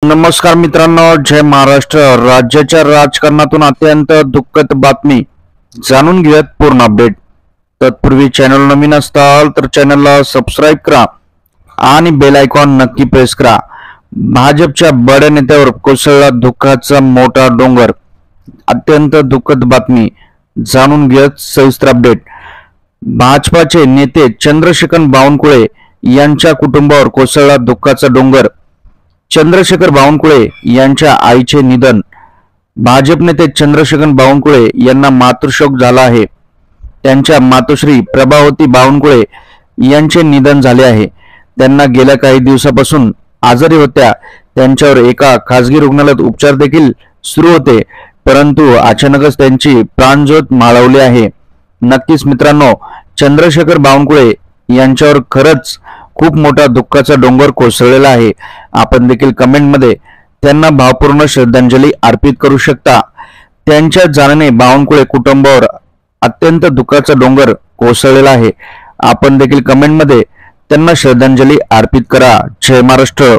नमस्कार मित्रांनो, जय महाराष्ट्र। राज्याच्या राजकारणातून अत्यंत दुःखद बातमी जाणून घेऊयात पूर्ण अपडेट। तत्पूर्वी चॅनल नवीन असाल तर चॅनलला सबस्क्राइब करा आणि बेल आयकॉन नक्की प्रेस करा। भाजपच्या बड्या नेत्यावर कोसळला दुःखाचा मोठा डोंगर। अत्यंत दुःखद बातमी जाणून घेऊयात सविस्तर अपडेट। भाजपाचे नेते चंद्रशेखर बावनकुळे यांच्या कुटुंबावर कोसळला दुःखाचा डोंगर। चंद्रशेखर बावनकुळे यांच्या आईचे निधन। भाजप नेते चंद्रशेखर बावनकुळे यांना मातृशोक झाला आहे। त्यांच्या मातोश्री प्रभावती बावनकुळे यांचे निधन झाले आहे। त्यांना गेल्या काही दिवसापासून आजारी होत्या। त्यांच्यावर एका खासगी रुग्णालयात उपचार देखील सुरू होते, परंतु अचानकच त्यांची प्राणज्योत माळवली आहे। नक्कीच मित्रांनो, चंद्रशेखर बावनकुळे यांच्यावर खरंच खूप मोठा दुःखाचा डोंगर कोसळलेला आहे। आपण देखील कमेंट मध्ये त्यांना भावपूर्ण श्रद्धांजली अर्पित करू शकता। त्यांच्या जाण्याने बावनकुळे कुटुंबावर अत्यंत दुःखाचा डोंगर कोसळलेला आहे। आपण देखील कमेंट मध्ये त्यांना श्रद्धांजली अर्पित करा। जय महाराष्ट्र।